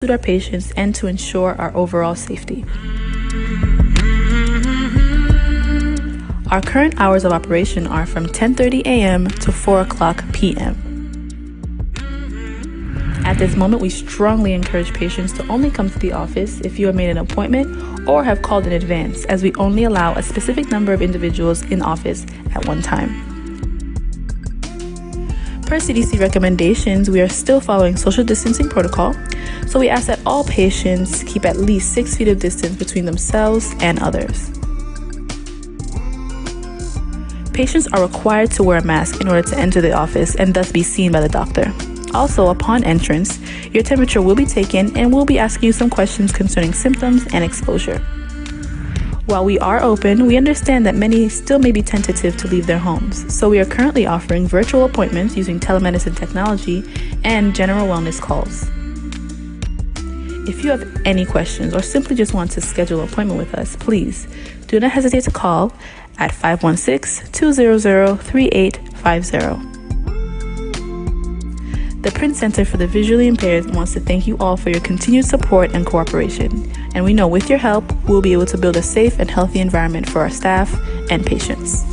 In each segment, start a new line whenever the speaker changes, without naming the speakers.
suit our patients and to ensure our overall safety. Our current hours of operation are from 10:30 a.m. to 4 o'clock p.m. At this moment, we strongly encourage patients to only come to the office if you have made an appointment or have called in advance, as we only allow a specific number of individuals in office at one time. Per CDC recommendations, we are still following social distancing protocol, so we ask that all patients keep at least 6 feet of distance between themselves and others. Patients are required to wear a mask in order to enter the office and thus be seen by the doctor. Also, upon entrance, your temperature will be taken and we'll be asking you some questions concerning symptoms and exposure. While we are open, we understand that many still may be tentative to leave their homes, so we are currently offering virtual appointments using telemedicine technology and general wellness calls. If you have any questions or simply just want to schedule an appointment with us, please do not hesitate to call at 516-200-3850. The Prince Center for the Visually Impaired wants to thank you all for your continued support and cooperation, and we know with your help, we'll be able to build a safe and healthy environment for our staff and patients.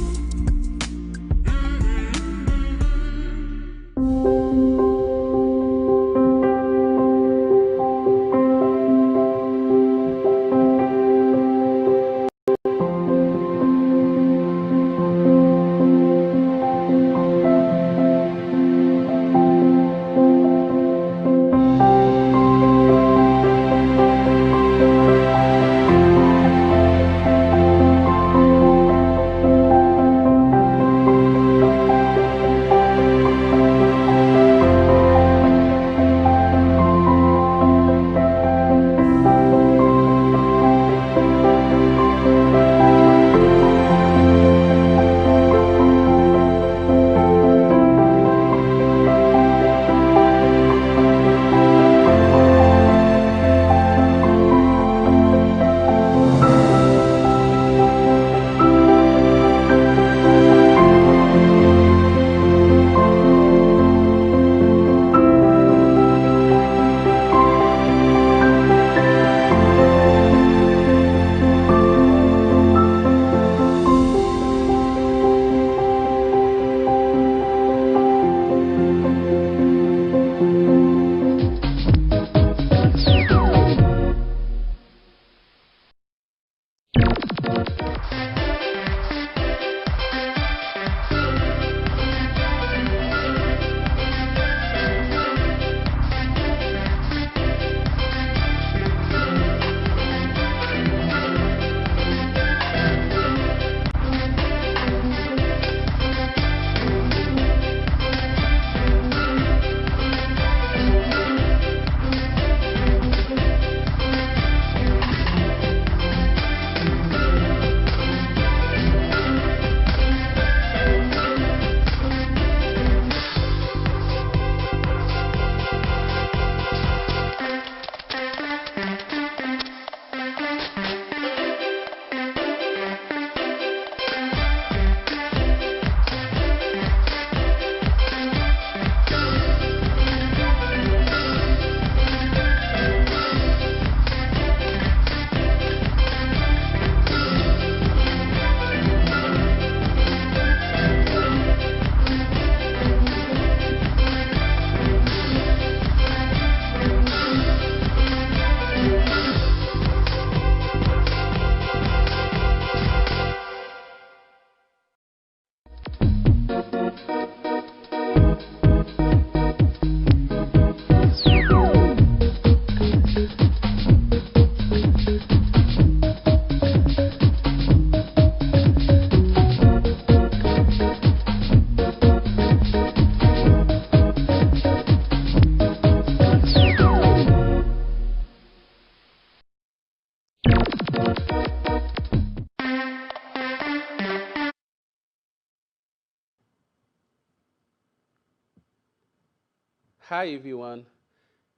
Hi, everyone.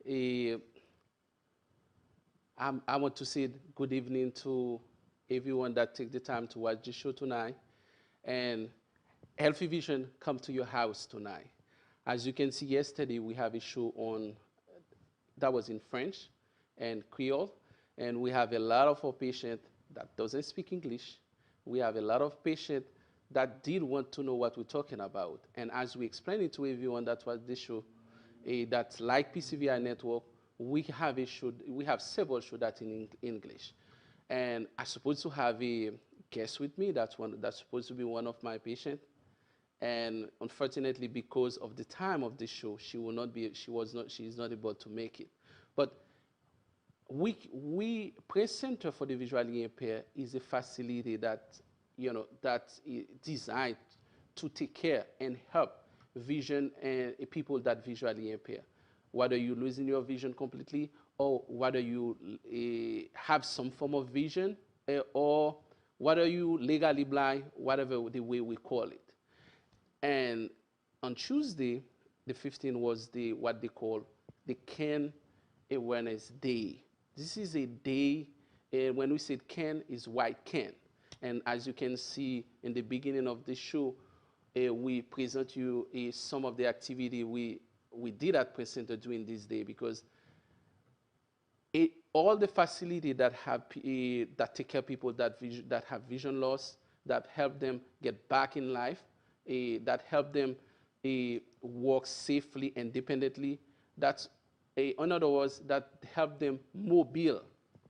Eh, I want to say good evening to everyone that take the time to watch the show tonight. And Healthy Vision come to your house tonight. As you can see, yesterday we have a show on that was in French. and Creole. And we have a lot of our patients that doesn't speak English. We have a lot of patients that did want to know what we're talking about. And as we explained it to everyone that was the show, that like PCVI network, we have several shows that in English. And I'm supposed to have a guest with me. That's supposed to be one of my patients. And unfortunately, because of the time of the show, she's not able to make it. But we Press Center for the Visually Impaired is a facility that that is designed to take care and help vision and people that visually impaired, whether you're losing your vision completely or whether you have some form of vision or whether you legally blind, whatever the way we call it. And on Tuesday, the 15th was what they call the CAN Awareness Day. This is a day, when we say CAN, is white can. And as you can see in the beginning of the show, we present you some of the activity we did at Press Center during this day, because all the facility that take care of people that have vision loss, that help them get back in life, that help them work safely, independently. That's in other words, that help them mobile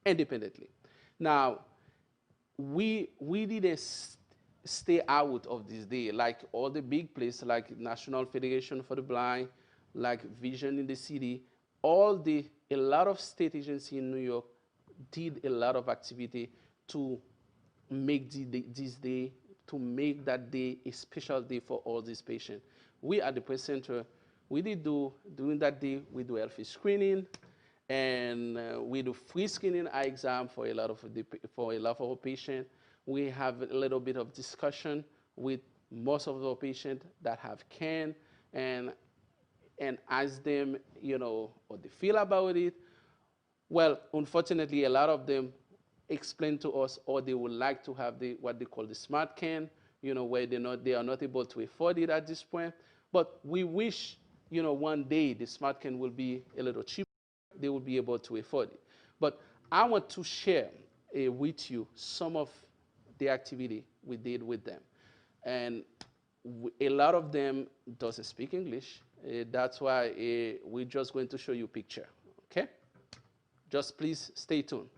independently. Now, we didn't stay out of this day like all the big places like National Federation for the Blind, like Vision in the City. A lot of state agencies in New York did a lot of activity to make this day, to make that day a special day for all these patients. We at the Press Center, during that day, we do healthy screening, and we do free screening eye exam for a lot of our patients. We have a little bit of discussion with most of our patients that have CAN, and ask them, what they feel about it. Well, unfortunately, a lot of them explain to us, or they would like to have what they call the smart CAN, where they are not able to afford it at this point. But we wish, one day the smart CAN will be a little cheaper. They will be able to afford it. But I want to share with you some of the activity we did with them. And a lot of them doesn't speak English. That's why we're just going to show you a picture, okay? Just please stay tuned.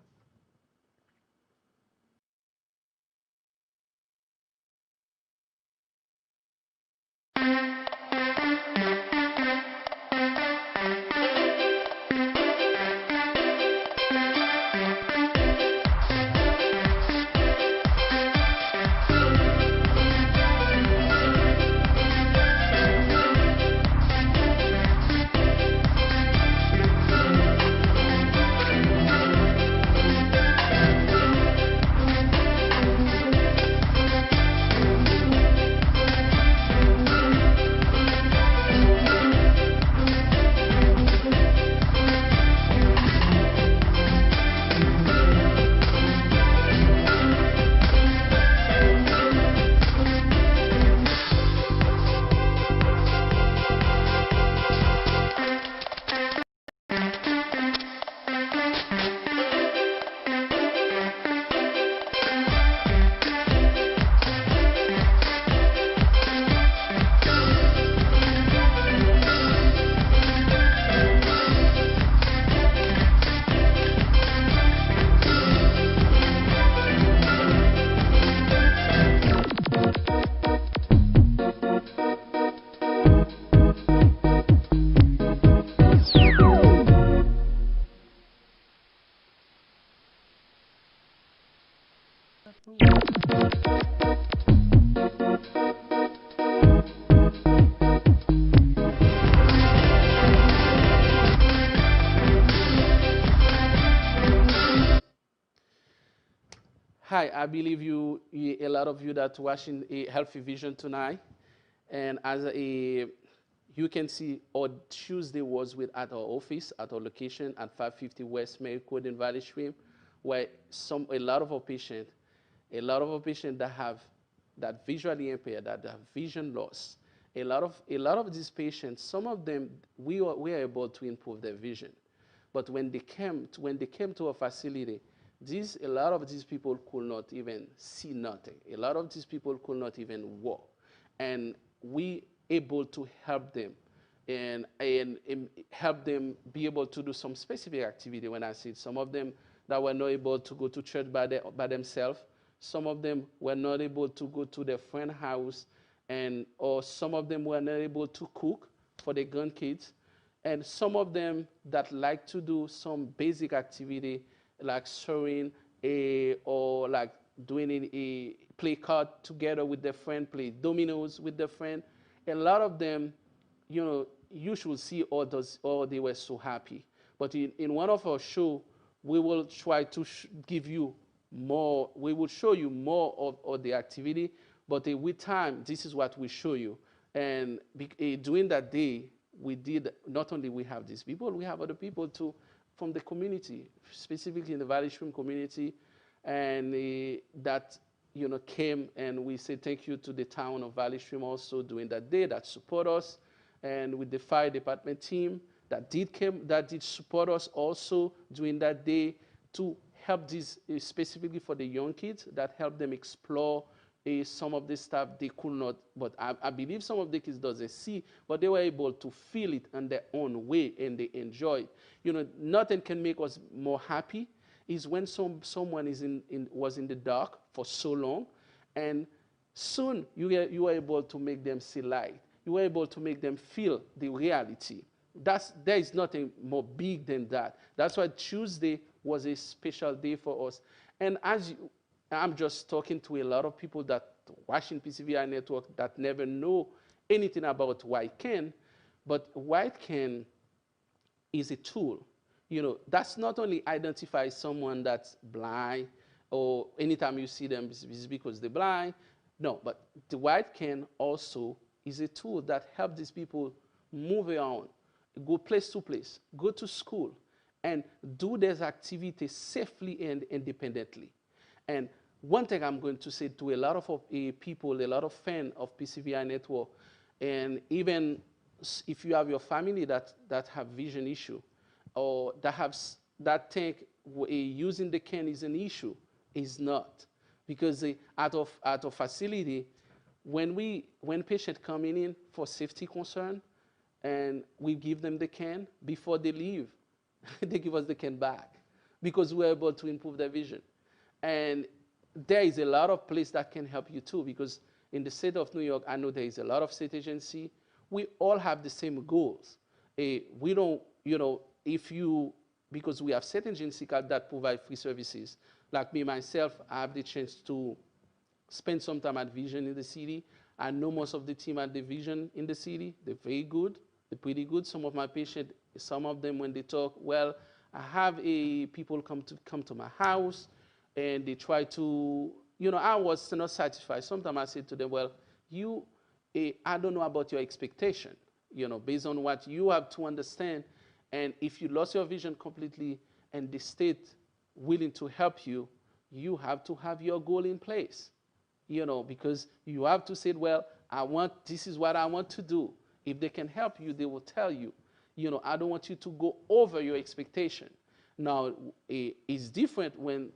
Hi, I believe a lot of you that watching a Healthy Vision tonight, and you can see, our Tuesday was at our office, at our location at 550 West Mary Road in Valley Stream, where a lot of our patients that visually impaired, that have vision loss, a lot of these patients, some of them we are able to improve their vision. But when they came to a facility, a lot of these people could not even see nothing. A lot of these people could not even walk, and we able to help them, and help them be able to do some specific activity. When I see some of them that were not able to go to church by themselves, some of them were not able to go to their friend's house, and or some of them were not able to cook for their grandkids, and some of them that like to do some basic activity like sewing or like doing a play card together with their friend, play dominoes with their friend. A lot of them, you should see all they were so happy. But in one of our show, we will try to give you more. We will show you more of the activity, but with time, this is what we show you. And during that day, we did not only we have these people, we have other people too from the community, specifically in the Valley Stream community, and that came, and we say thank you to the town of Valley Stream also during that day that support us, and with the fire department team that did support us also during that day to help these specifically for the young kids, that help them explore some of the stuff they could not, but I believe some of the kids doesn't see, but they were able to feel it in their own way and they enjoy it. Nothing can make us more happy is when someone was in the dark for so long, and soon you are able to make them see light. You are able to make them feel the reality. There is nothing more big than that. That's why Tuesday was a special day for us. And I'm just talking to a lot of people that watching PCVI network that never know anything about White Can, but White Can is a tool. That's not only identify someone that's blind, or anytime you see them it's because they're blind. No, but the White Can also is a tool that helps these people move around, go place to place, go to school, and do their activities safely and independently. And one thing I'm going to say to a lot of people, a lot of fans of PCVI Network, and even if you have your family that have vision issue, or that think using the can is an issue, is not. Because at a facility, when patients coming in for safety concern, and we give them the can, before they leave, they give us the can back, because we're able to improve their vision. And there is a lot of places that can help you too, because in the state of New York, I know there is a lot of state agency. We all have the same goals. We don't, because we have state agency that provide free services. Like me, myself, I have the chance to spend some time at Vision in the city. I know most of the team at the Vision in the city. They're very good. They're pretty good. Some of my patients, some of them, when they talk, well, I have people come to my house, and they try to, I was not satisfied. Sometimes I say to them, well, I don't know about your expectation, based on what you have to understand. And if you lost your vision completely and the state willing to help you, you have to have your goal in place, because you have to say, well, this is what I want to do. If they can help you, they will tell you, I don't want you to go over your expectation. Now, it's different when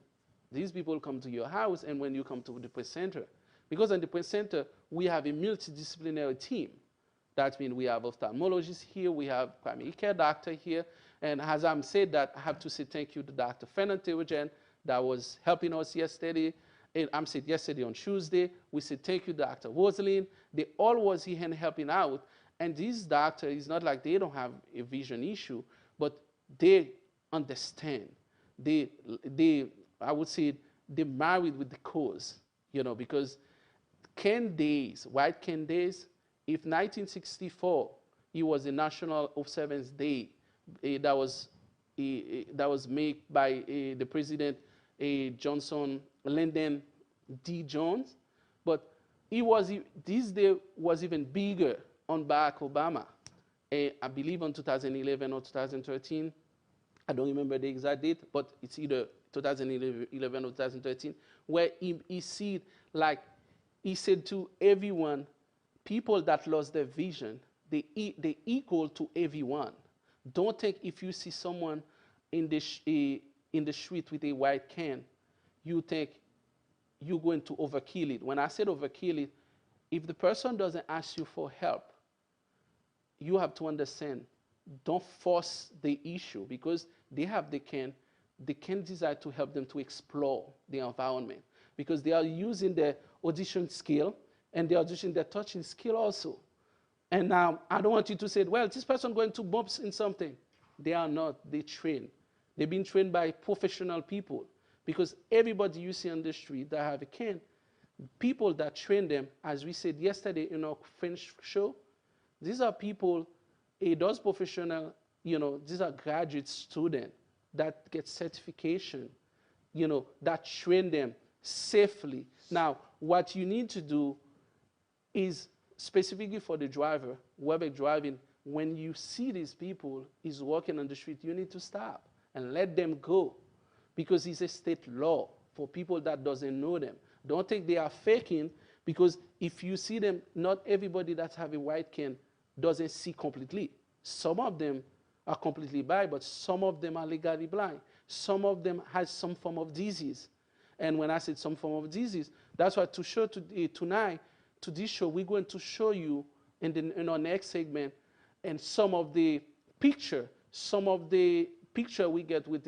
these people come to your house and when you come to the Press Center. Because in the Press Center, we have a multidisciplinary team. That means we have ophthalmologists here, we have primary care doctor here, and as I'm said that, I have to say thank you to Dr. Fernand that was helping us yesterday. And I'm said yesterday on Tuesday, we said thank you, Dr. Rosalind. They all was here and helping out. And these doctors, it's not like they don't have a vision issue, but they understand. I would say they're married with the cause, because White Can Days, if 1964, it was a National Observance Day that was made by the President Lyndon D. Johnson, but this day was even bigger on Barack Obama. I believe on 2011 or 2013, I don't remember the exact date, but it's either 2011 or 2013, where he said, like, he said to everyone, people that lost their vision, they equal to everyone. Don't think if you see someone in the street with a white can, you think you're going to overkill it. When I said overkill it, if the person doesn't ask you for help, you have to understand, don't force the issue because they have the can. They can decide to help them to explore the environment because they are using their audition skill and they are using their touching skill also. And now I don't want you to say, well, this person going to bump in something. They are not. They train. They've been trained by professional people because everybody you see on the street that have a can, people that train them, as we said yesterday in our French show, these are people, those professional, these are graduate students that get certification, that train them safely. Now, what you need to do is specifically for the driver, whoever driving, when you see these people is walking on the street, you need to stop and let them go because it's a state law for people that doesn't know them. Don't think they are faking because if you see them, not everybody that have a white can doesn't see completely. Some of them are completely blind, but some of them are legally blind. Some of them has some form of disease. And when I said some form of disease, that's why to show tonight, to this show, we're going to show you in our next segment and some of the picture we get with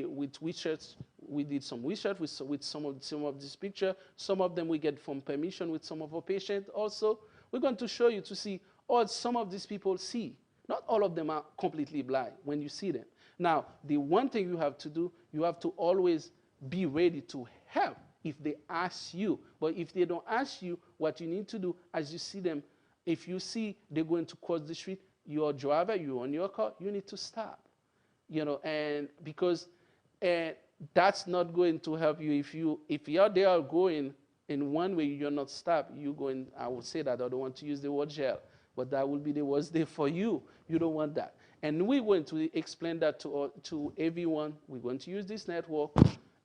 with research. We did some research with some of this picture. Some of them we get from permission with some of our patients also. We're going to show you to see all some of these people see. Not all of them are completely blind when you see them. Now, the one thing you have to do, you have to always be ready to help if they ask you. But if they don't ask you, what you need to do as you see them, if you see they're going to cross the street, you're a driver, you're on your car, you need to stop. And because that's not going to help you. If you're there going in one way, you're not stopped, you're going, I would say that, I don't want to use the word jail, but that will be the worst day for you. You don't want that. And we're going to explain that to everyone. We're going to use this network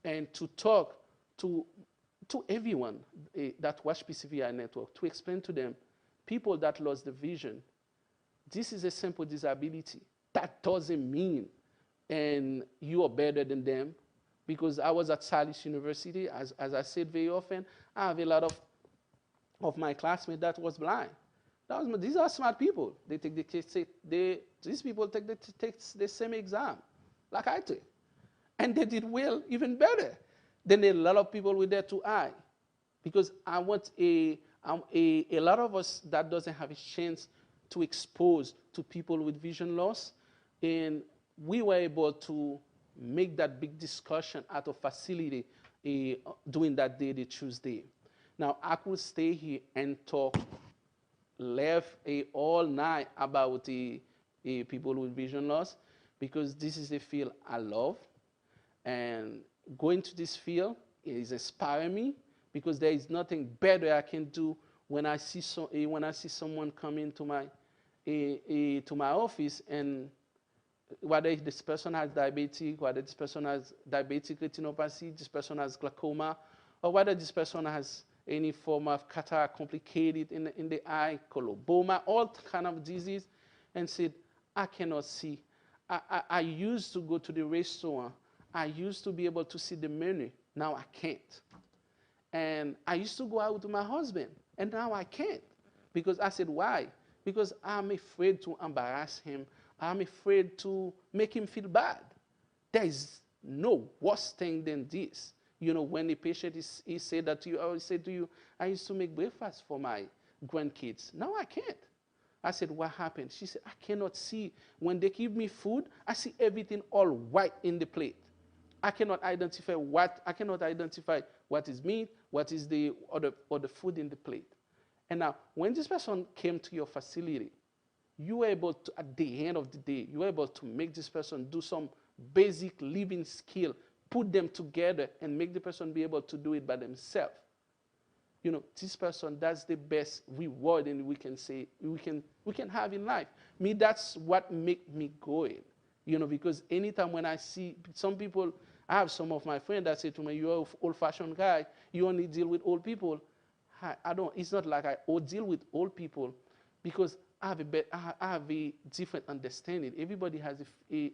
and to talk to everyone that watch PCVI network, to explain to them, people that lost the vision, this is a simple disability. That doesn't mean and you are better than them. Because I was at Salis University, as I said very often, I have a lot of my classmates that was blind. These are smart people. These people take the same exam like I did. And they did well, even better than a lot of people with their two eyes. Because I want a lot of us that doesn't have a chance to expose to people with vision loss. And we were able to make that big discussion at a facility during that day, the Tuesday. Now, I could stay here and talk left all night about people with vision loss because this is a field I love. And going to this field is inspiring me because there is nothing better I can do when I see someone come into my office, and whether this person has diabetes, whether this person has diabetic retinopathy, this person has glaucoma, or whether this person has any form of cataract complicated in the eye, coloboma, all kind of disease, and said, I cannot see. I used to go to the restaurant. I used to be able to see the menu. Now I can't. And I used to go out with my husband, and now I can't. Because I said, why? Because I'm afraid to embarrass him. I'm afraid to make him feel bad. There is no worse thing than this. When a patient is said that to you, I always say to you, I used to make breakfast for my grandkids. Now I can't. I said, what happened? She said, I cannot see. When they give me food, I see everything all white in the plate. I cannot identify what is meat, what is the other food in the plate. And now, when this person came to your facility, you were able to, at the end of the day, you were able to make this person do some basic living skill, put them together, and make the person be able to do it by themselves. This person, that's the best reward and we can have in life. Me, that's what make me going. Because anytime when I see some people, I have some of my friends that say to me, you're an old-fashioned guy, you only deal with old people. I don't, it's not like I deal with old people because I have a different understanding. Everybody has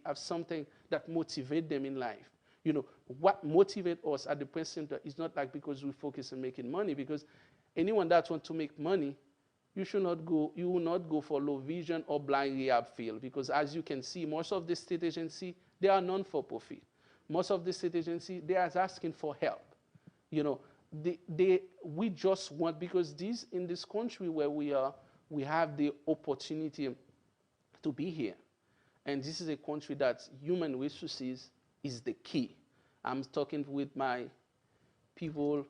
have something that motivates them in life. You know, what motivates us at the Press Center is not like because we focus on making money, because anyone that wants to make money, you will not go for low vision or blind rehab field, because as you can see, most of the state agency, they are non-for-profit. Most of the state agency, they are asking for help. You know, we just want, because in this country where we are, we have the opportunity to be here. And this is a country that human resources is the key. I'm talking with my people,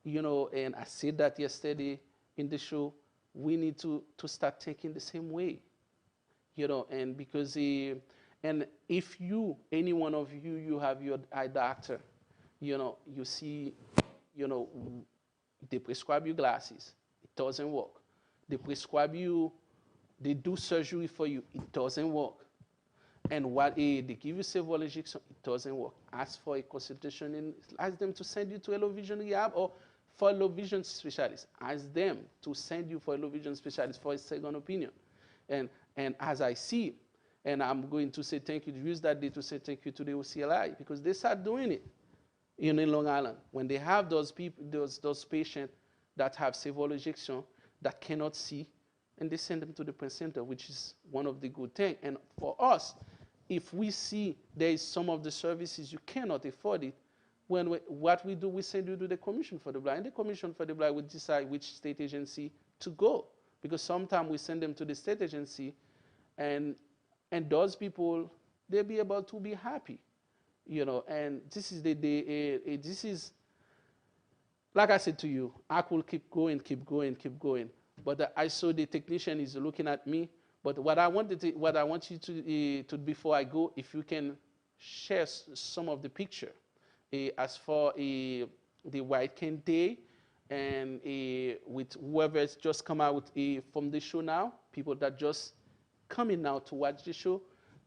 you know, and I said that yesterday in the show, we need to start thinking the same way, you know, and because, and if any one of you, you have your eye doctor, you know, you see, you know, they prescribe you glasses, it doesn't work. They do surgery for you, it doesn't work. And what they give you several injections, it doesn't work. Ask for a consultation and ask them to send you to a low vision rehab or for a low vision specialist. Ask them to send you for a low vision specialist for a second opinion. And as I see, and I'm going to say thank you, use that day to say thank you to the OCLI, because they start doing it in Long Island. When they have those people, those patients that have several injections that cannot see, and they send them to the Press Center, which is one of the good things. And for us, if we see there is some of the services you cannot afford it, what we do, we send you to the Commission for the Blind. And the Commission for the Blind will decide which state agency to go. Because sometimes we send them to the state agency, and those people, they'll be able to be happy. You know, and this is this is, like I said to you, I could keep going. But I saw the technician is looking at me. But what I want you to before I go, if you can share some of the picture, as for the White Cane Day, and with whoever has just come out from the show now, people that just coming now to watch the show,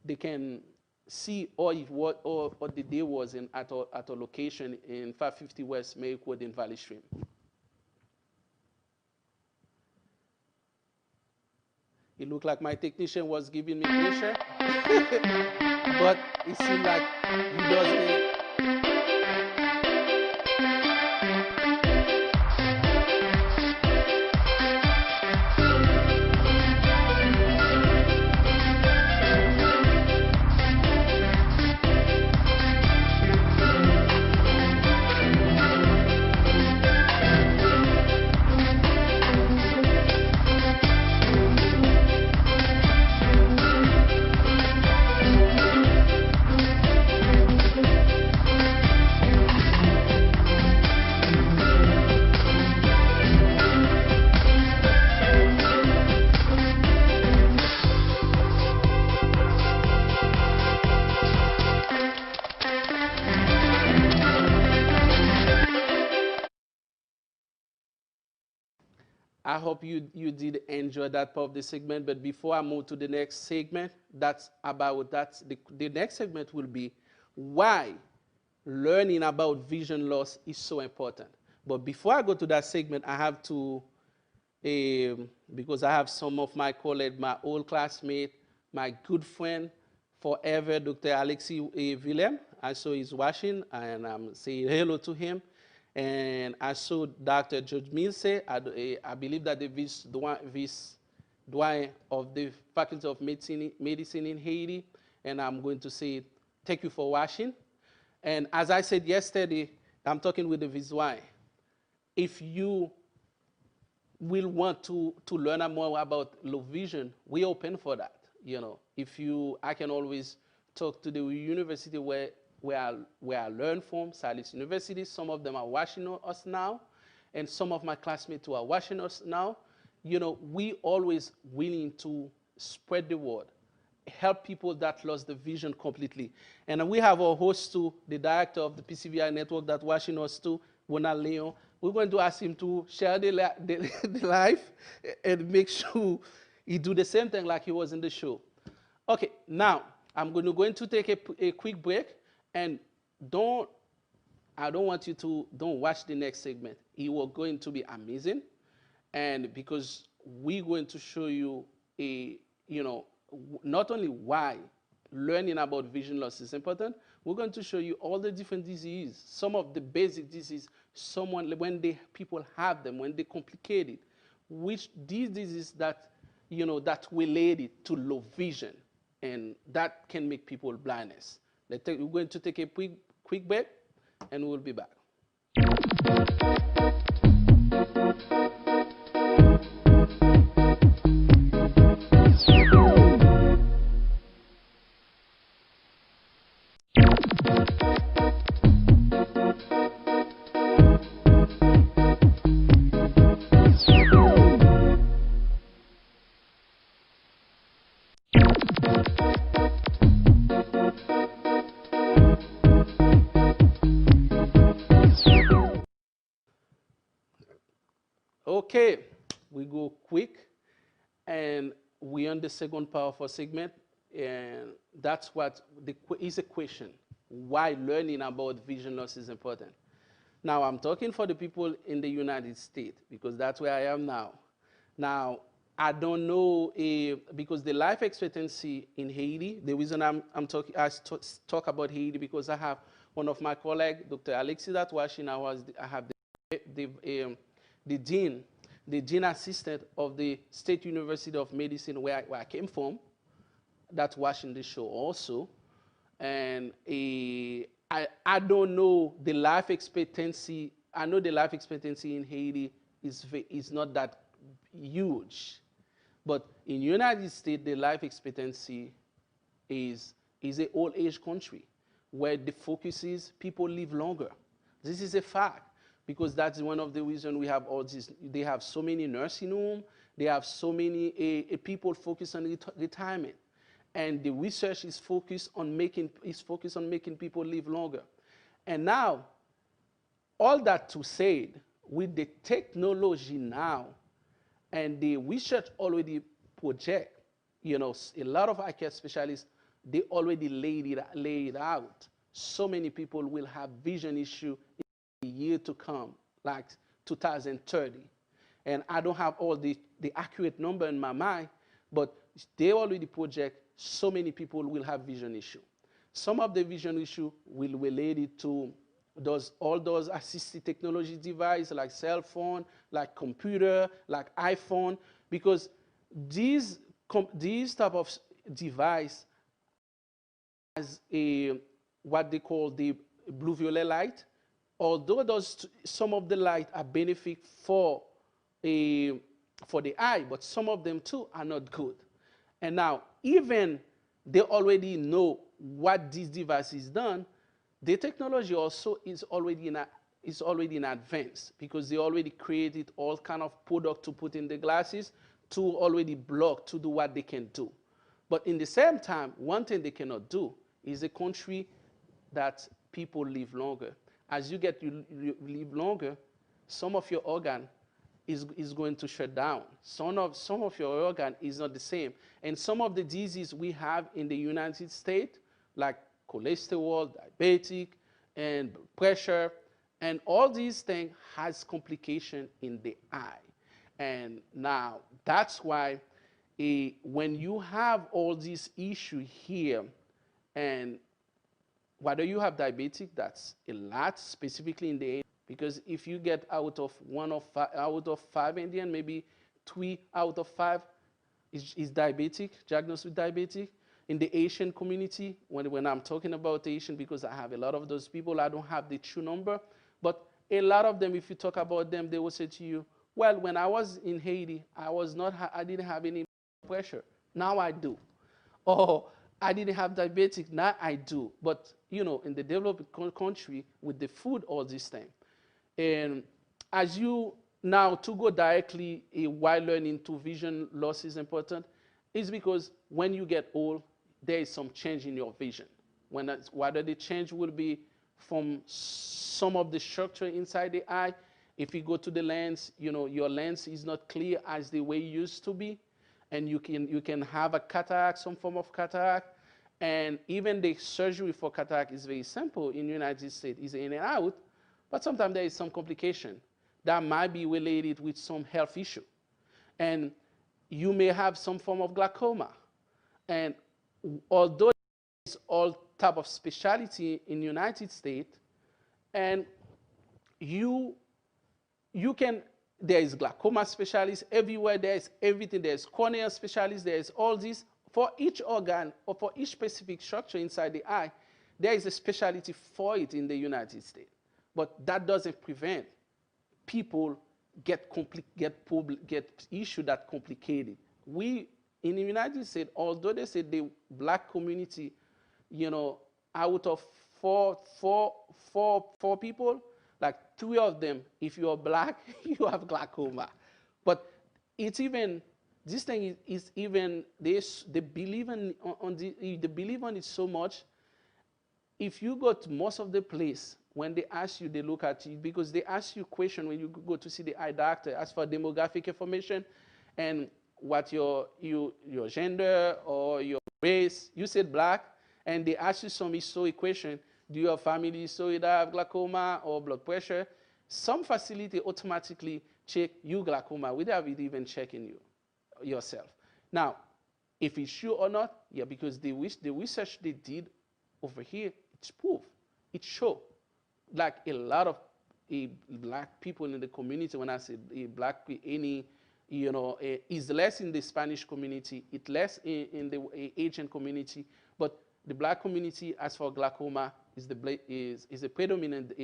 they can see what the day was at a location in 550 West Merrick Road in Valley Stream. It looked like my technician was giving me pressure, but it seemed like he doesn't. I hope you did enjoy that part of the segment. But before I move to the next segment, the next segment will be why learning about vision loss is so important. But before I go to that segment, I have to, because I have some of my colleagues, my old classmate, my good friend forever, Dr. Alexis Willem. I saw he's watching, and I'm saying hello to him. And I saw Dr. George Milse. I believe that the vice-doyen of the Faculty of Medicine in Haiti. And I'm going to say thank you for watching. And as I said yesterday, I'm talking with the vice-doyen. If you will want to learn more about low vision, we're open for that. You know, I can always talk to the university where I learn from, Salis University. Some of them are watching us now, and some of my classmates who are watching us now. You know, we always willing to spread the word, help people that lost the vision completely. And we have our host too, the director of the PCVI network that watching us too, Ronald Leon. We're going to ask him to share the life and make sure he do the same thing like he was in the show. Okay, now I'm going to take a quick break. And I don't want you to watch the next segment. It will going to be amazing. And because we're going to show you not only why learning about vision loss is important, we're going to show you all the different diseases, some of the basic diseases, when people have them, when they complicate it, which these diseases that, that related to low vision, and that can make people blindness. We're going to take a quick break, and we'll be back. Okay, we go quick, and we on the second part of our segment, and that's what is a question: why learning about vision loss is important. Now, I'm talking for the people in the United States because that's where I am now. Now, I don't know because the life expectancy in Haiti. The reason I talk about Haiti because I have one of my colleagues, Dr. Alexis Atwashi. I have the dean, the dean assistant of the State University of Medicine where I came from, that's watching the show also. And I don't know the life expectancy. I know the life expectancy in Haiti is not that huge. But in the United States, the life expectancy is an old age country where the focus is people live longer. This is a fact because that's one of the reasons we have all this. They have so many nursing homes. They have so many people focused on retirement. And the research is focused on making people live longer. And now, all that to say, with the technology now, and the research already project, a lot of eye care specialists, they already laid it out. So many people will have vision issue in the year to come, like 2030. And I don't have all the accurate number in my mind, but they already project so many people will have vision issue. Some of the vision issue will relate it to all those assistive technology devices like cell phone, like computer, like iPhone, because these type of device has what they call the blue violet light. Although some of the light are benefit for the eye, but some of them too are not good. And now, even they already know what this device is done, the technology also is already in advance because they already created all kind of product to put in the glasses to already block to do what they can do. But in the same time, one thing they cannot do is a country that people live longer. As you live longer, some of your organ is going to shut down. Some of your organ is not the same. And some of the diseases we have in the United States, like cholesterol, diabetic, and pressure, and all these things has complication in the eye. And now that's why when you have all these issues here, and whether you have diabetic, that's a lot, specifically in the because if you get out of 5 Indian, maybe 3 out of 5 is diabetic, diagnosed with diabetic. In the Asian community, when I'm talking about Asian, because I have a lot of those people, I don't have the true number, but a lot of them, if you talk about them, they will say to you, well, when I was in Haiti, I didn't have any pressure. Now I do. Or I didn't have diabetic, now I do. But, in the developed country, with the food, all these things. And as you now, to go directly while learning to vision loss is important, is because when you get old, there is some change in your vision. Whether the change will be from some of the structure inside the eye, if you go to the lens, your lens is not clear as the way it used to be, and you can have a cataract, some form of cataract, and even the surgery for cataract is very simple in the United States, is in and out. But sometimes there is some complication that might be related with some health issue. And you may have some form of glaucoma. And although there's all type of specialty in the United States, and you you can, there is glaucoma specialists everywhere, there is everything, there is cornea specialists, there is all this. For each organ or for each specific structure inside the eye, there is a specialty for it in the United States. But that doesn't prevent people get issue that complicated. We in the United States, although they say the black community, you know, out of four people, like 3 of them, if you are black, you have glaucoma. But it's even, this thing is even, they believe they believe on it so much. If you go to most of the place, when they ask you, they look at you, because they ask you question when you go to see the eye doctor, ask for demographic information and what your gender or your race. You said black, and they ask you some history question. Do you have family history that have glaucoma or blood pressure? Some facility automatically check you glaucoma without even checking you yourself. Now, if it's true or not, yeah, because the research they did over here, it's proof. It show, like a lot of black people in the community. When I say black, any, you know, is less in the Spanish community, it's less in the Asian community, but the black community, as for glaucoma, is a predominant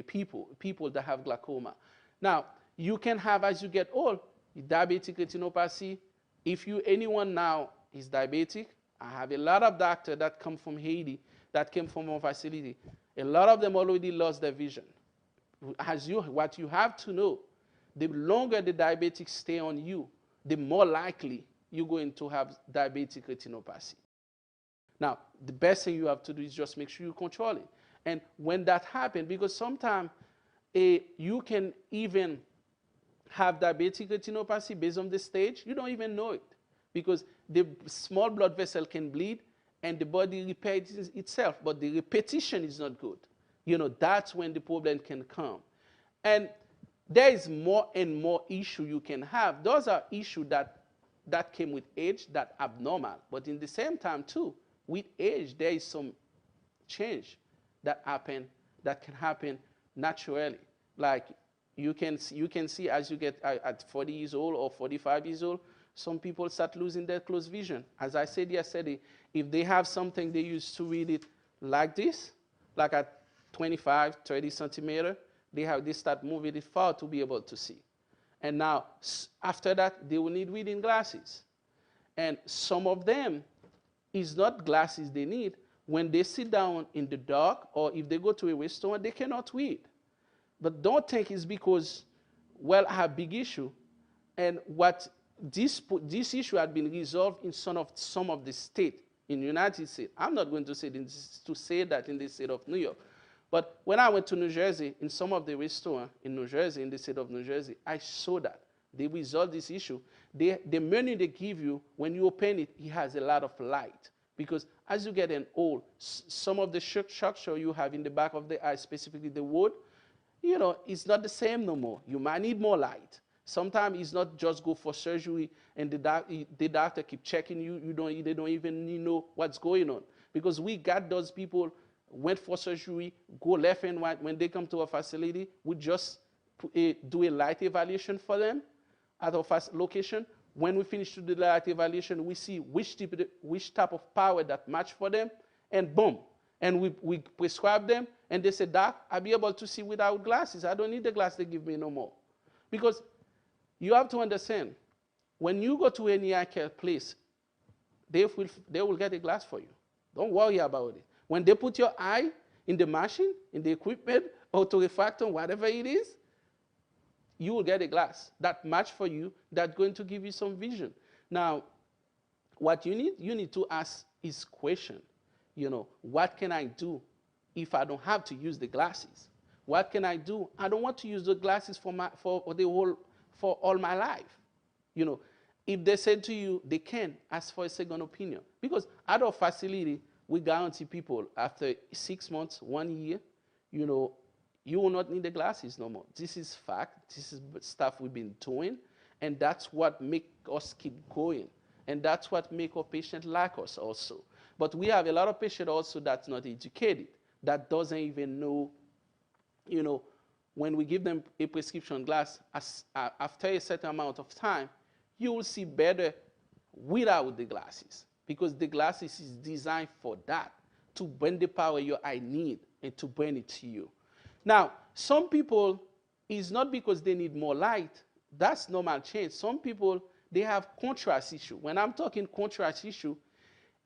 people that have glaucoma. Now, you can have, as you get old, diabetic retinopathy. If anyone now is diabetic, I have a lot of doctors that come from Haiti, that came from our facility. A lot of them already lost their vision. What you have to know, the longer the diabetics stay on you, the more likely you're going to have diabetic retinopathy. Now, the best thing you have to do is just make sure you control it. And when that happens, because sometimes you can even have diabetic retinopathy based on the stage, you don't even know it. Because the small blood vessel can bleed and the body repairs itself, but the repetition is not good. You know, that's when the problem can come. And there is more and more issue you can have. Those are issues that came with age, that abnormal. But in the same time, too, with age, there is some change that can happen naturally. Like you can see as you get at 40 years old or 45 years old, some people start losing their close vision. As I said yesterday, if they have something they used to read it like this, like at 25, 30 centimeter, they start moving it far to be able to see. And now, after that, they will need reading glasses. And some of them, it's not glasses they need. When they sit down in the dark or if they go to a restaurant, they cannot read. But don't think it's because, well, I have a big issue. And what this issue had been resolved in some of the state in the United States. I'm not going to say that in the state of New York. But when I went to New Jersey, in some of the restaurants in New Jersey, in the state of New Jersey, I saw that. They resolved this issue. The menu they give you, when you open it, it has a lot of light. Because as you get old, some of the structure you have in the back of the eye, specifically the wood, you know, it's not the same no more. You might need more light. Sometimes it's not just go for surgery and the doctor keep checking you. They don't even know what's going on. Because we got those people went for surgery, go left and right. When they come to a facility, we just do a light evaluation for them at our location. When we finish to do the light evaluation, we see which type of power that match for them, and boom. And we prescribe them, and they say, Doc, I'll be able to see without glasses. I don't need the glass they give me no more. Because you have to understand, when you go to any eye care place, they will get a glass for you. Don't worry about it. When they put your eye in the machine, in the equipment, or to refractor, whatever it is, you will get a glass that match for you, that's going to give you some vision. Now, what you need to ask is question. You know, what can I do if I don't have to use the glasses? What can I do? I don't want to use the glasses for all my life. You know, if they said to you, they can ask for a second opinion. Because at our facility, we guarantee people after 6 months, 1 year, you know, you will not need the glasses no more. This is fact. This is stuff we've been doing. And that's what makes us keep going. And that's what makes our patient like us also. But we have a lot of patients also that's not educated, that doesn't even know, when we give them a prescription glass, after a certain amount of time, you will see better without the glasses, because the glasses is designed for that, to bring the power your eye need and to bring it to you. Now, some people, it's not because they need more light. That's normal change. Some people, they have contrast issue. When I'm talking contrast issue,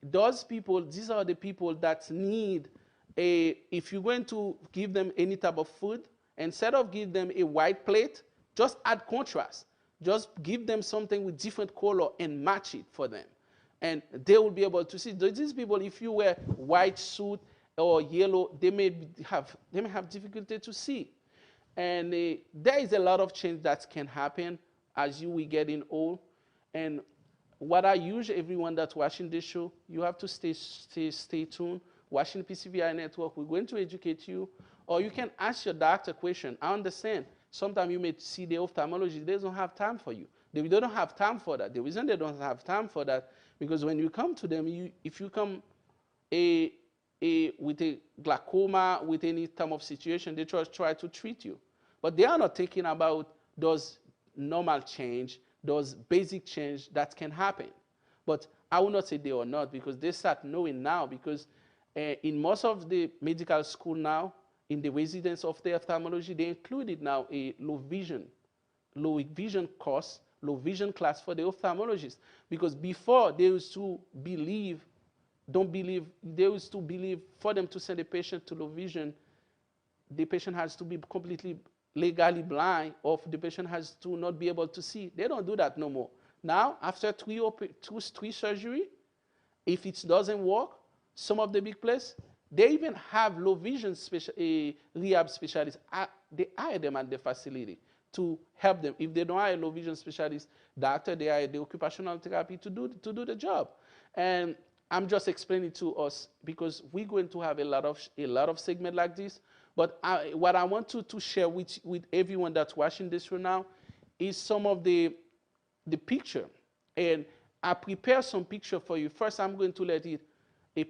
these are the people that need if you're going to give them any type of food, instead of give them a white plate, just add contrast. Just give them something with different color and match it for them. And they will be able to see. These people, if you wear white suit or yellow, they may have difficulty to see. And there is a lot of change that can happen as you will getting old. And what I use everyone that's watching this show, you have to stay tuned. Watching PCVI Network, we're going to educate you. Or you can ask your doctor a question. I understand. Sometimes you may see the ophthalmologist, they don't have time for you. They don't have time for that. The reason they don't have time for that, because when you come to them, if you come with a glaucoma, with any type of situation, they try to treat you. But they are not thinking about those normal change, those basic change that can happen. But I will not say they are not, because they start knowing now, because in most of the medical school now, in the residence of the ophthalmology, they included now a low vision course, low vision class for the ophthalmologist. Because before, they used to believe for them to send a patient to low vision, the patient has to be completely legally blind, or the patient has to not be able to see. They don't do that no more. Now, after three surgery, if it doesn't work, some of the big places, they even have low vision rehab specialists. They hire them at the facility to help them. If they don't hire low vision specialist doctor, they hire the occupational therapy to do the job. And I'm just explaining to us, because we're going to have a lot of segment like this. But what I want to share with everyone that's watching this right now is some of the picture. And I prepare some picture for you. First, I'm going to let it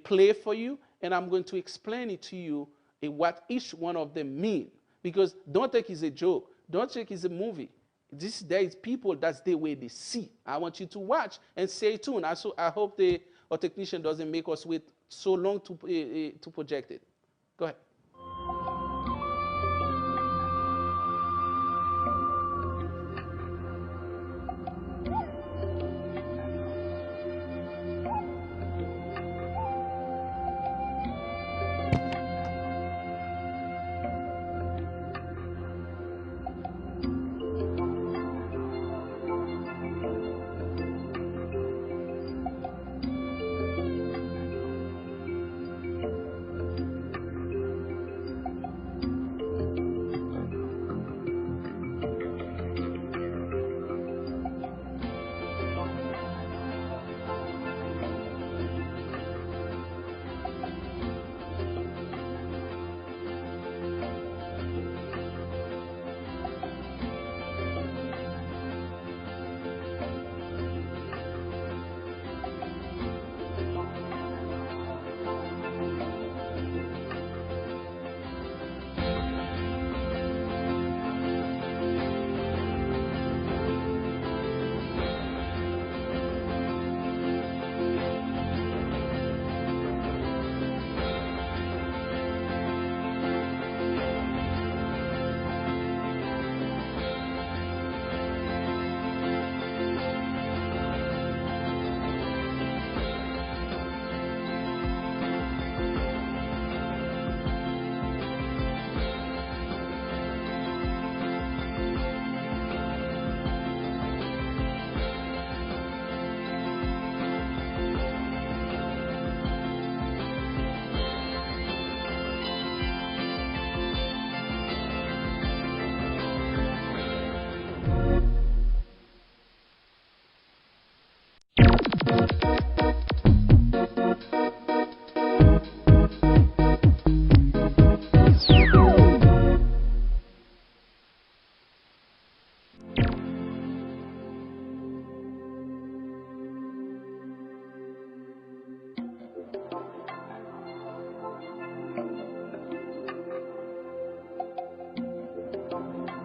play for you, and I'm going to explain it to you what each one of them mean. Because don't think it's a joke. Don't think it's a movie. There is people, that's the way they see. I want you to watch and stay tuned. I hope our technician doesn't make us wait so long to project it. Go ahead.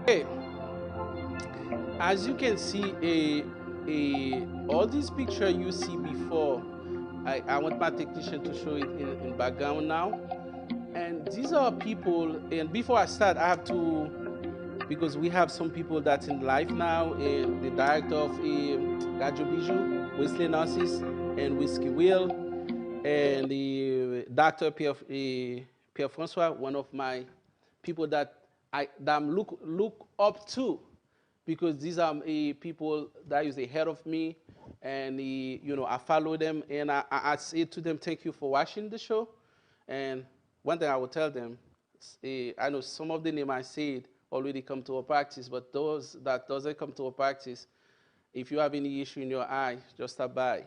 Okay, as you can see, all these pictures you see before, I want my technician to show it in background now. And these are people, and before I start, I have to, because we have some people that's in life now, the director of Radio Bijou, Wesley Narcisse, and Whiskey Will, and the Dr. Pierre Francois, one of my people that I'm look up to, because these are people that is ahead of me, and I follow them, and I say to them, thank you for watching the show. And one thing I will tell them, I know some of the name I said already come to our practice, but those that doesn't come to our practice, if you have any issue in your eye, just stop by.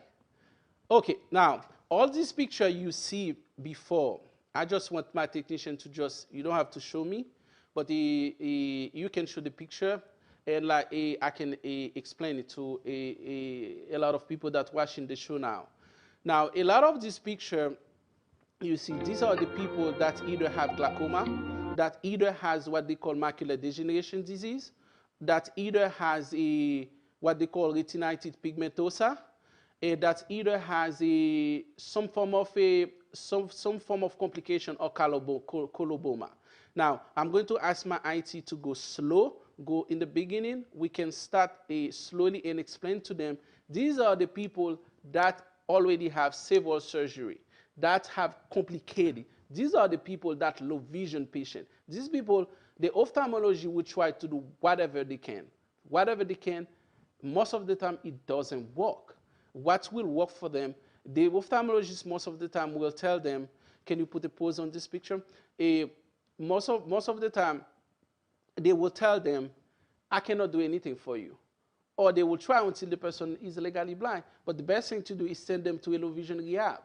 Okay, now, all these pictures you see before, I just want my technician to you don't have to show me, but you can show the picture, and like I can explain it to a lot of people that watching the show now. Now, a lot of this picture, you see, these are the people that either have glaucoma, that either has what they call macular degeneration disease, that either has what they call retinitis pigmentosa, that either has some form of complication or coloboma. Now, I'm going to ask my IT to go slow, go in the beginning. We can start slowly and explain to them. These are the people that already have several surgery, that have complicated. These are the people that low vision patient. These people, the ophthalmology will try to do whatever they can. Whatever they can, most of the time it doesn't work. What will work for them, the ophthalmologist most of the time will tell them, can you put a pause on this picture? Most of the time, they will tell them, I cannot do anything for you. Or they will try until the person is legally blind. But the best thing to do is send them to a low vision rehab.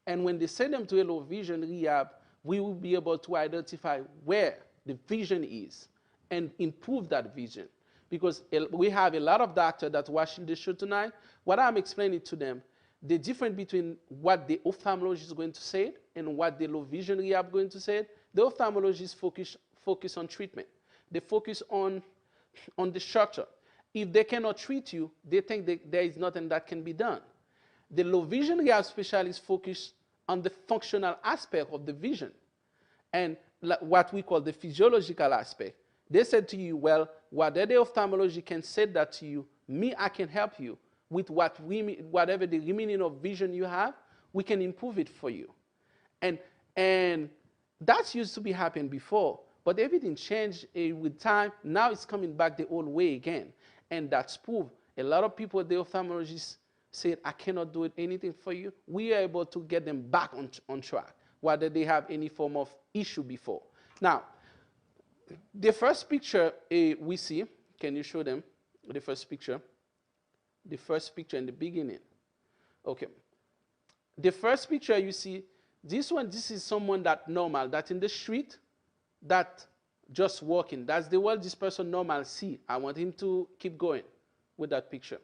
And when they send them to a low vision rehab, we will be able to identify where the vision is and improve that vision. Because we have a lot of doctors that watching the show tonight. What I'm explaining to them, the difference between what the ophthalmologist is going to say and what the low vision rehab is going to say, the ophthalmologist focus on treatment. They focus on the structure. If they cannot treat you, they think there is nothing that can be done. The low vision rehab specialists focus on the functional aspect of the vision and what we call the physiological aspect. They said to you, well, whatever the ophthalmology can say that to you, me, I can help you with whatever the remaining of vision you have, we can improve it for you. And that used to be happening before, but everything changed with time. Now it's coming back the old way again. And that's proof. A lot of people, the ophthalmologists, said, I cannot do anything for you. We are able to get them back on track, whether they have any form of issue before. Now, the first picture we see, can you show them the first picture? The first picture in the beginning. Okay. The first picture you see, this is someone that normal, that in the street, that just walking. That's the world this person normal see. I want him to keep going with that picture.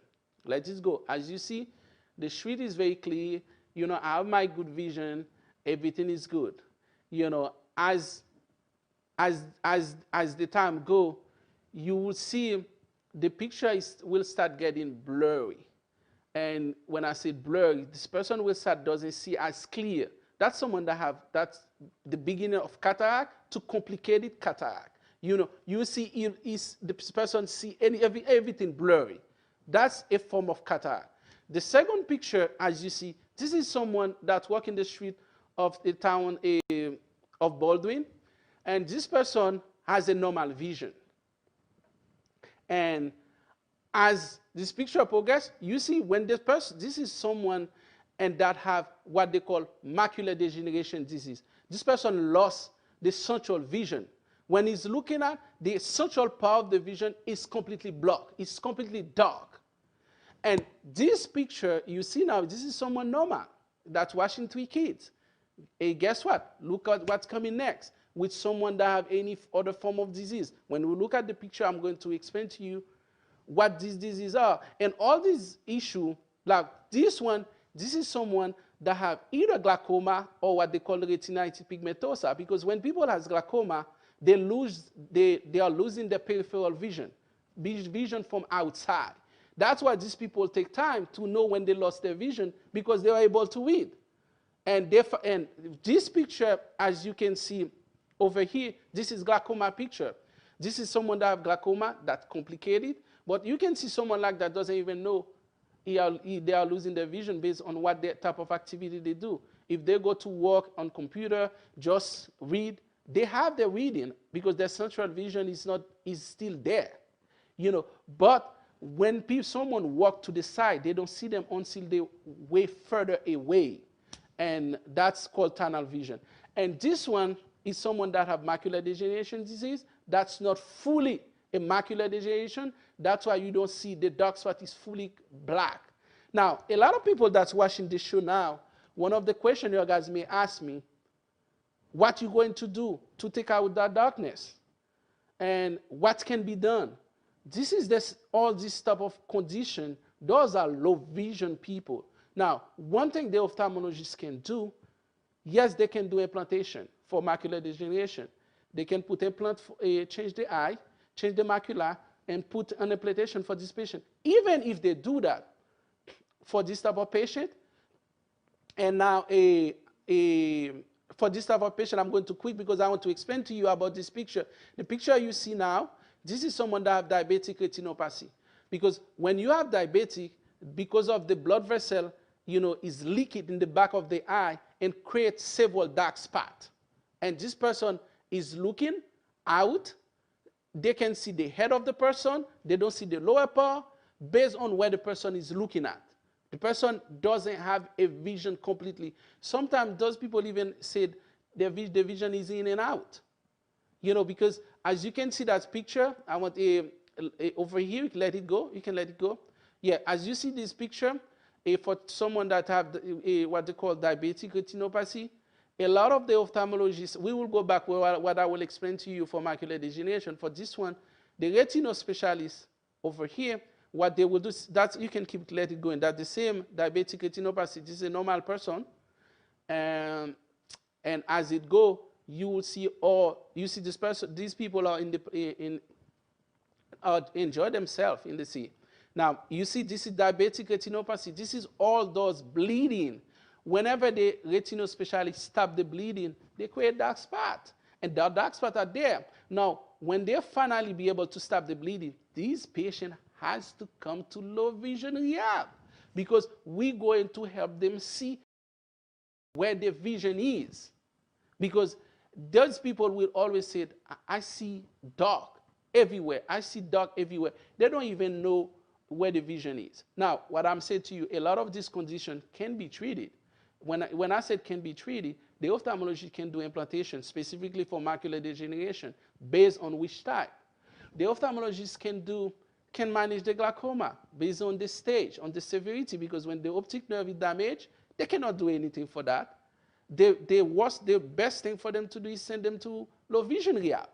Let it go. As you see, the street is very clear. I have my good vision. Everything is good. As the time go, you will see the picture will start getting blurry. And when I say blurry, this person will start doesn't see as clear. That's someone that's the beginning of cataract to complicated cataract. You see the person see everything blurry. That's a form of cataract. The second picture, as you see, this is someone that walks in the street of the town of Baldwin, and this person has a normal vision. And as this picture progresses, you see when this is someone and that have what they call macular degeneration disease. This person lost the central vision. When he's looking at, the central part of the vision is completely blocked. It's completely dark. And this picture you see now, this is someone normal that's watching 3 kids. Hey, guess what? Look at what's coming next with someone that have any other form of disease. When we look at the picture, I'm going to explain to you what these diseases are. And all these issues, like this one, this is someone that have either glaucoma or what they call retinitis pigmentosa. Because when people have glaucoma, they are losing their peripheral vision from outside. That's why these people take time to know when they lost their vision, because they are able to read. And this picture, as you can see over here, this is glaucoma picture. This is someone that have glaucoma, that's complicated, but you can see someone like that doesn't even know they are losing their vision based on what type of activity they do. If they go to work on computer, just read, they have their reading because their central vision is still there, But when someone walk to the side, they don't see them until they way further away, and that's called tunnel vision. And this one is someone that have macular degeneration disease. That's not fully a macular degeneration. That's why you don't see the dark spot is fully black. Now, a lot of people that's watching this show now, one of the questions you guys may ask me, what you going to do to take out that darkness? And what can be done? All this type of condition, those are low vision people. Now, one thing the ophthalmologists can do, yes, they can do implantation for macular degeneration. They can put implant, change the eye, change the macula, and put an implantation for this patient. Even if they do that for this type of patient, and now for this type of patient, I'm going to quick because I want to explain to you about this picture. The picture you see now, this is someone that have diabetic retinopathy. Because when you have diabetic, because of the blood vessel, is leaking in the back of the eye and creates several dark spots. And this person is looking out. They can see the head of the person. They don't see the lower part based on where the person is looking at. The person doesn't have a vision completely. Sometimes those people even said the vision is in and out. Because as you can see that picture, I want over here, let it go. You can let it go. Yeah, as you see this picture, for someone that have what they call diabetic retinopathy, a lot of the ophthalmologists, we will go back with what I will explain to you for macular degeneration. For this one, the retinal specialists over here, what they will do, you can let it going. That's the same diabetic retinopathy. This is a normal person. And as it go, you will see this person, these people are enjoy themselves in the sea. Now, you see, this is diabetic retinopathy. This is all those bleeding. Whenever the retinal specialist stop the bleeding, they create dark spots. And the dark spots are there. Now, when they finally be able to stop the bleeding, these patients has to come to low vision rehab because we're going to help them see where their vision is. Because those people will always say, I see dark everywhere. I see dark everywhere. They don't even know where the vision is. Now, what I'm saying to you, a lot of these conditions can be treated. When I said can be treated, the ophthalmologist can do implantation specifically for macular degeneration based on which type. The ophthalmologist can manage the glaucoma based on the stage, on the severity, because when the optic nerve is damaged, they cannot do anything for that. The best thing for them to do is send them to low vision rehab.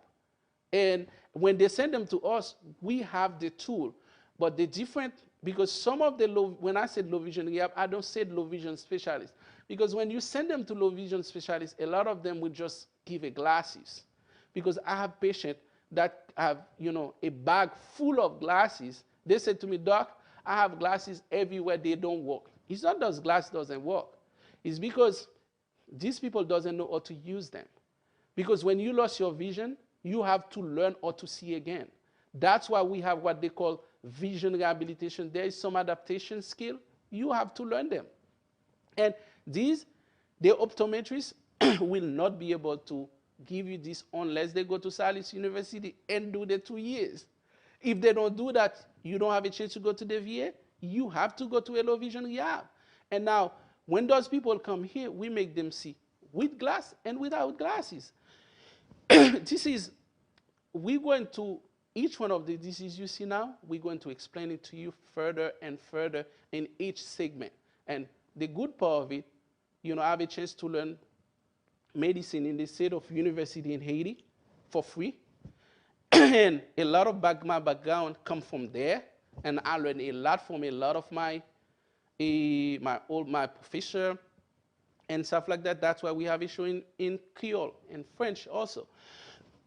And when they send them to us, we have the tool. But the different, because some of the when I said low vision rehab, I don't say low vision specialist. Because when you send them to low vision specialists, a lot of them will just give a glasses. Because I have patients that have, a bag full of glasses. They said to me, Doc, I have glasses everywhere, they don't work. It's not those glasses doesn't work. It's because these people doesn't know how to use them. Because when you lost your vision, you have to learn how to see again. That's why we have what they call vision rehabilitation. There is some adaptation skill. You have to learn them. And the optometrists will not be able to give you this unless they go to Salis University and do the 2 years. If they don't do that, you don't have a chance to go to the VA. You have to go to a low vision rehab. And now, when those people come here, we make them see with glass and without glasses. We're going to, each one of the diseases you see now, we're going to explain it to you further and further in each segment. And the good part of it, I have a chance to learn medicine in the state of university in Haiti for free. And a lot of my background come from there. And I learned a lot from a lot of my professor and stuff like that. That's why we have a show in Creole and French also.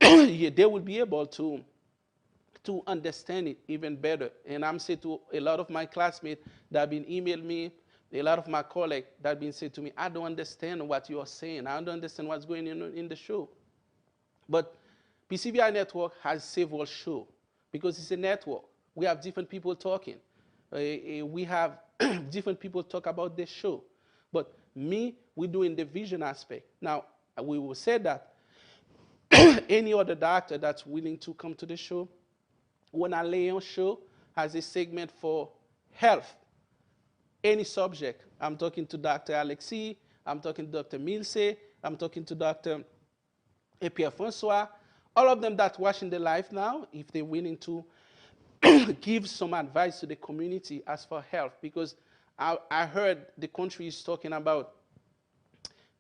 yeah, they will be able to understand it even better. And I'm saying to a lot of my classmates that have been emailing me, a lot of my colleagues that have been saying to me, I don't understand what you are saying. I don't understand what's going on in the show. But PCVI network has several shows because it's a network. We have different people talking. We have different people talk about this show. But me, we do in the vision aspect. Now, we will say that any other doctor that's willing to come to the show, when I lay on show has a segment for health, any subject. I'm talking to Dr. Alexi, I'm talking to Dr. Milse, I'm talking to Dr. Pierre Francois, all of them that watching the live now, if they're willing to give some advice to the community as for health, because I heard the country is talking about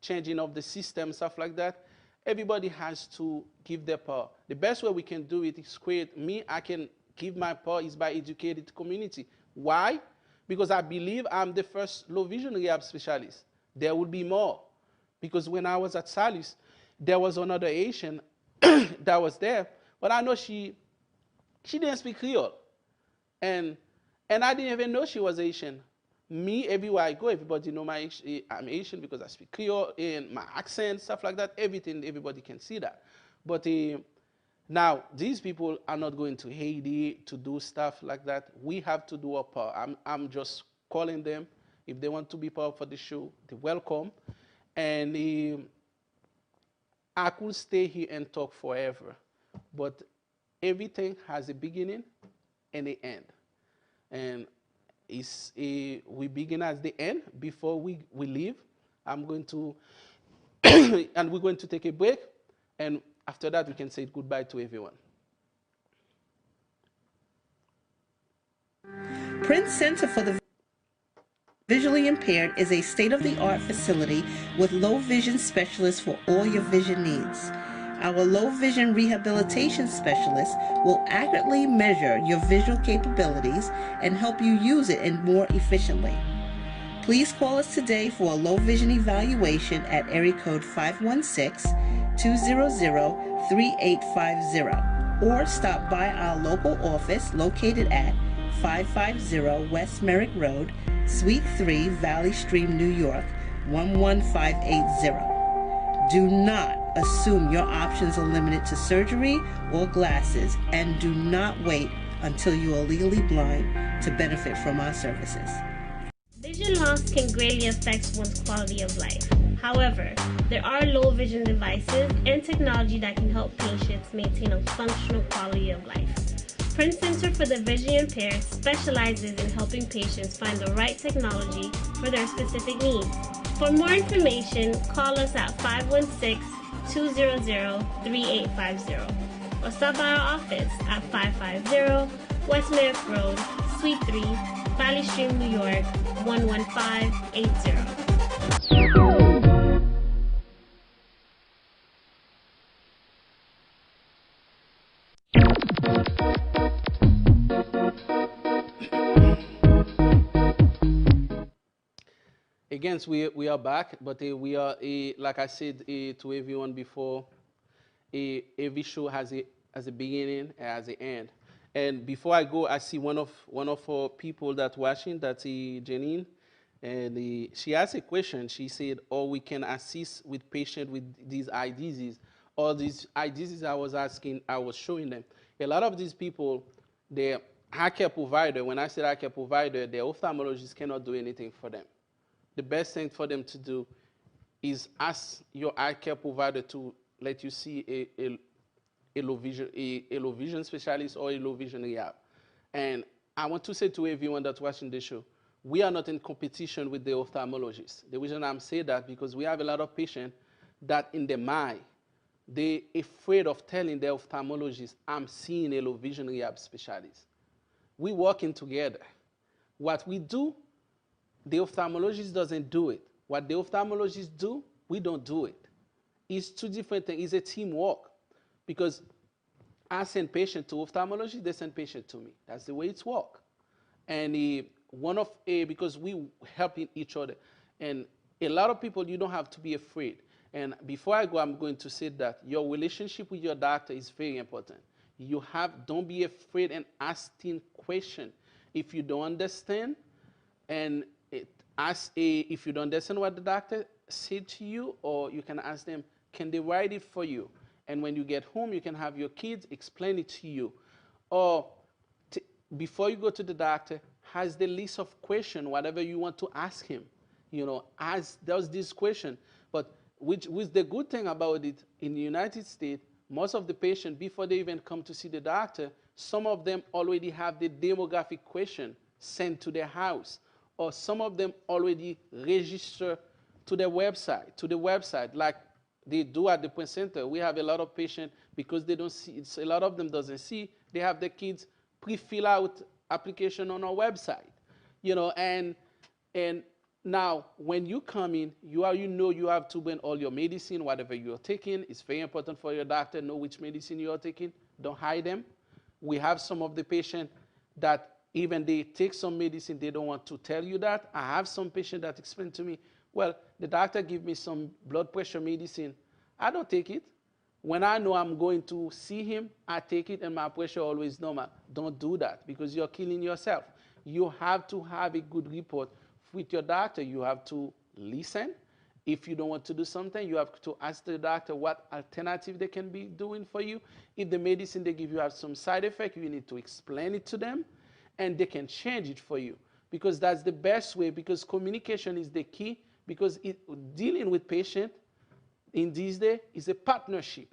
changing of the system, stuff like that. Everybody has to give their part. The best way we can do it is create, me, I can give my part is by educating the community. Why? Because I believe I'm the first low vision rehab specialist. There will be more. Because when I was at Salus, there was another Asian that was there, but I know she didn't speak Creole. And I didn't even know she was Asian. Me, everywhere I go, everybody know I'm Asian because I speak Creole and my accent, stuff like that. Everything, everybody can see that. But now, these people are not going to Haiti to do stuff like that. We have to do our part. I'm just calling them. If they want to be part of the show, they're welcome. And I could stay here and talk forever. But everything has a beginning and an end. And we begin at the end. Before we leave, I'm going to, and we're going to take a break. And after that, we can say goodbye to everyone.
Prince Center for the Visually Impaired is a state-of-the-art facility with low vision specialists for all your vision needs. Our low vision rehabilitation specialists will accurately measure your visual capabilities and help you use it more efficiently. Please call us today for a low vision evaluation at area code 516-200-3850 or stop by our local office located at 550 West Merrick Road, Suite 3, Valley Stream, New York, 11580. Do not assume your options are limited to surgery or glasses, and do not wait until you are legally blind to benefit from our services.
Vision loss can greatly affect one's quality of life. However, there are low vision devices and technology that can help patients maintain a functional quality of life. Prince Center for the Visually Impaired specializes in helping patients find the right technology for their specific needs. For more information, call us at 516-200-3850 or stop by our office at 550 West Merrick Road, Suite 3, Valley Stream, New York, 11580.
Again, we are back, but we are, like I said to everyone before, every show has a beginning, has an end. And before I go, I see one of our people that watching, that's Janine, and she asked a question. She said, "Oh, we can assist with patients with these eye diseases." All these eye diseases I was asking, I was showing them. A lot of these people, their eye care provider. When I said eye care provider, their ophthalmologist cannot do anything for them. The best thing for them to do is ask your eye care provider to let you see a low vision specialist or a low vision rehab. And I want to say to everyone that's watching the show, we are not in competition with the ophthalmologist. The reason I'm saying that because we have a lot of patients that in their mind, they're afraid of telling their ophthalmologist, I'm seeing a low vision rehab specialist. We're working together. What we do, the ophthalmologist doesn't do it. What the ophthalmologists do, we don't do it. It's two different things. It's a teamwork. Because I send patient to ophthalmology, they send patient to me. That's the way it's work. And because we helping each other. And a lot of people, you don't have to be afraid. And before I go, I'm going to say that your relationship with your doctor is very important. Don't be afraid and asking questions. If you don't understand, and if you don't understand what the doctor said to you, or you can ask them, can they write it for you? And when you get home, you can have your kids explain it to you. Or before you go to the doctor, has the list of questions, whatever you want to ask him. There's this question. But which the good thing about it, in the United States, most of the patients, before they even come to see the doctor, some of them already have the demographic question sent to their house, or some of them already register to the website, like they do at the Point Center. We have a lot of patients, because they don't see, a lot of them doesn't see, they have the kids pre-fill out application on our website, and now when you come in, you have to bring all your medicine, whatever you're taking. It's very important for your doctor know which medicine you're taking. Don't hide them. We have some of the patients that even they take some medicine, they don't want to tell you that. I have some patients that explain to me, well, the doctor give me some blood pressure medicine. I don't take it. When I know I'm going to see him, I take it and my pressure always normal. Don't do that, because you're killing yourself. You have to have a good report with your doctor. You have to listen. If you don't want to do something, you have to ask the doctor what alternative they can be doing for you. If the medicine they give you have some side effect, you need to explain it to them, and they can change it for you, because that's the best way, because communication is the key, because dealing with patient in these days is a partnership.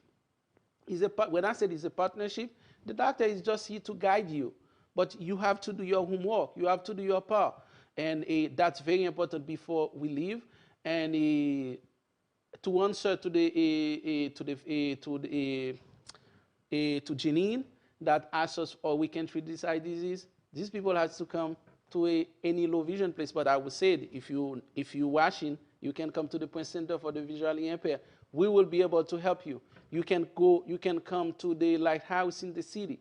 When I said it's a partnership, the doctor is just here to guide you, but you have to do your homework. You have to do your part, and that's very important before we leave. And to answer to Janine that asks us, or we can treat this eye disease. These people have to come to any low vision place. But I would say, if you watching, you can come to the Point Center for the Visually Impaired. We will be able to help you. You can come to the lighthouse in the city.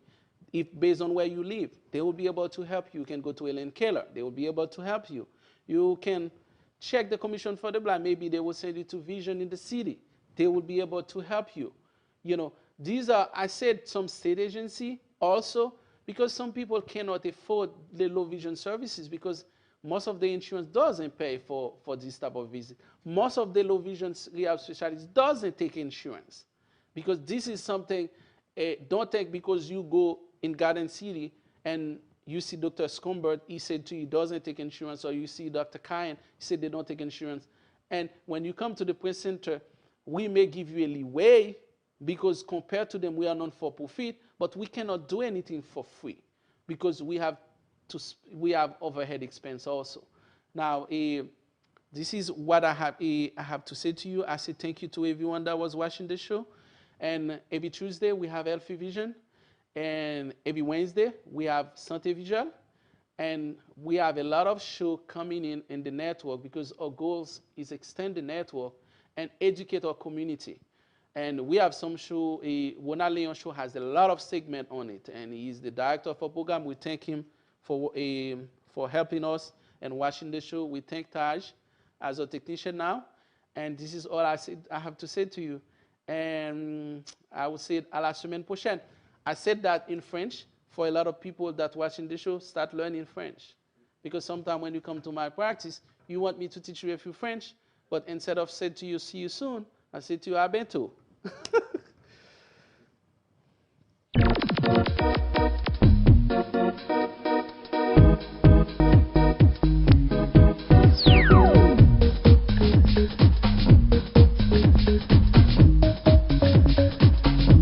If based on where you live, they will be able to help you. You can go to Ellen Keller. They will be able to help you. You can check the Commission for the Blind. Maybe they will send you to Vision in the city. They will be able to help you. These are, I said, some state agency also, because some people cannot afford the low vision services, because most of the insurance doesn't pay for this type of visit. Most of the low vision rehab specialists doesn't take insurance, because this is something, don't take because you go in Garden City and you see Dr. Scombert, he said to you, doesn't take insurance, or you see Dr. Kyan, he said they don't take insurance. And when you come to the Point Center, we may give you a leeway, because compared to them, we are non-for-profit, but we cannot do anything for free, because we have overhead expense also. Now, this is what I have to say to you. I say thank you to everyone that was watching the show. And every Tuesday, we have Healthy Vision. And every Wednesday, we have Santé Visual. And we have a lot of shows coming in the network, because our goals is extend the network and educate our community. And we have some show, Ronald Leon show has a lot of segment on it. And he's the director of our program. We thank him for helping us and watching the show. We thank Taj as a technician now. And this is all I have to say to you. And I will say à la semaine prochaine. I said that in French for a lot of people that watching the show, start learning French. Because sometimes when you come to my practice, you want me to teach you a few French, but instead of saying to you, see you soon, I say to you, à bientôt.